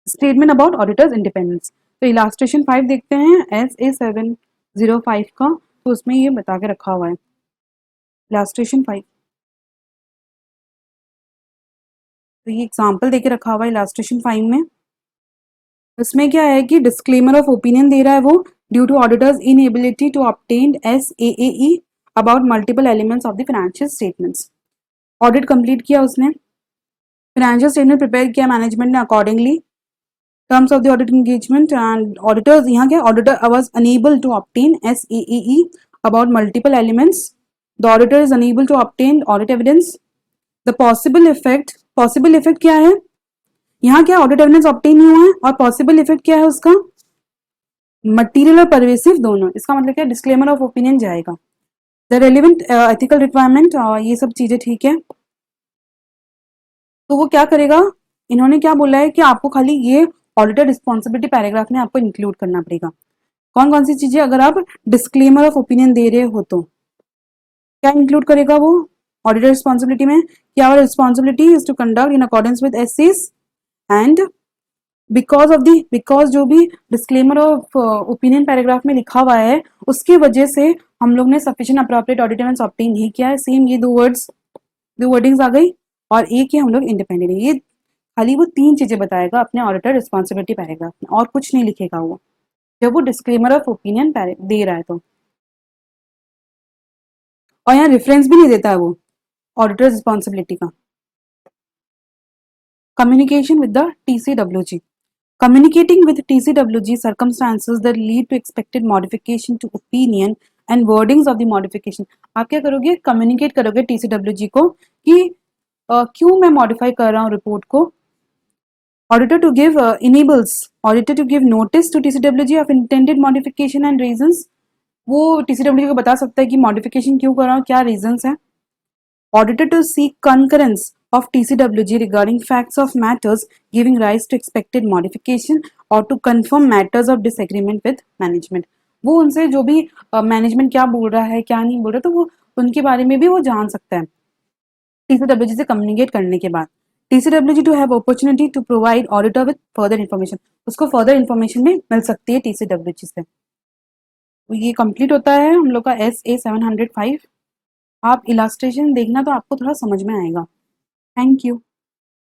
स्टेटमेंट अबाउट ऑडिटर्स इंडिपेंडेंस, तो इलास्ट्रेशन 5 देखते हैं SA 705 का, तो उसमें ये बता के रखा हुआ है इलास्ट्रेशन 5, तो ये एग्जांपल देके रखा हुआ है इलास्ट्रेशन 5 में। इसमें क्या है कि डिस्क्लेमर ऑफ ओपिनियन दे रहा है वो, due to auditor's inability to obtain SAE about multiple elements of the financial statements. Audit complete किया उसने, फाइनेंशियल स्टेटमेंट प्रिपेयर किया मैनेजमेंट ने accordingly, terms of the audit engagement, and auditors यहाँ क्या, auditor was unable to obtain SAE about multiple elements, the auditor is unable to obtain audit evidence, the possible effect क्या है, यहाँ क्या audit evidence obtain नहीं हुआ है और पॉसिबल इफेक्ट क्या है उसका, मटीरियल और परवेसिव दोनों, इसका मतलब क्या, डिस्क्लेमर ऑफ ओपिनियन जाएगा। द रेलिवेंट एथिकल रिक्वायरमेंट, ये सब चीजें ठीक है। तो वो क्या करेगा, इन्होंने क्या बोला है कि आपको खाली ये ऑडिटर रिस्पॉन्सिबिलिटी पैराग्राफ में आपको इंक्लूड करना पड़ेगा। कौन कौन सी चीजें, अगर आप डिस्क्लेमर ऑफ ओपिनियन दे रहे हो तो क्या इंक्लूड करेगा वो ऑडिटर रिस्पॉन्सिबिलिटी में, कि our responsibility is to conduct in accordance with एससीज एंड बिकॉज जो भी डिस्क्लेमर ऑफ ओपिनियन पैराग्राफ में लिखा हुआ है उसकी वजह से हम लोग ने सफिशिएंट अप्रोप्रिएट ऑडिटेंस ऑब्टेन नहीं किया है। सेम ये दो वर्डिंग्स आ गई। और एक ही हम लोग इंडिपेंडेंट है, ये खाली वो तीन चीजें बताएगा अपने ऑडिटर रिस्पॉन्सिबिलिटी पैराग्राफ में, और कुछ नहीं लिखेगा वो जब वो डिस्क्लेमर ऑफ ओपिनियन दे रहा है तो। और यहाँ रेफरेंस भी नहीं देता है वो ऑडिटर रिस्पॉन्सिबिलिटी का। Communication with the TCWG, communicating with TCWG circumstances that lead to expected modification to opinion and wordings of the modification। आप क्या करोगे, कम्युनिकेट करोगे TCWG को कि क्यों मैं मॉडिफाई कर रहा हूँ रिपोर्ट को। Auditor to give enables auditor to give notice to TCWG of intended modification and reasons. वो TCWG को बता सकता है कि मॉडिफिकेशन क्यों कर रहा हूँ, क्या रीजंस है। Auditor to seek concurrence of TCWG regarding facts of matters giving rise to expected modification or to confirm matters of disagreement with management। वो उनसे जो भी मैनेजमेंट क्या बोल रहा है क्या नहीं बोल रहा, तो वो उनके बारे में भी वो जान सकता है TCWG से कम्युनिकेट करने के बाद। TCWG to have opportunity to provide auditor with further information, उसको फर्दर इन्फॉर्मेशन भी मिल सकती है TCWG से। तो ये कंप्लीट होता है हम लोग का SA 705। आप इलास्ट्रेशन देखना तो आपको थोड़ा समझ में आएगा। Thank you.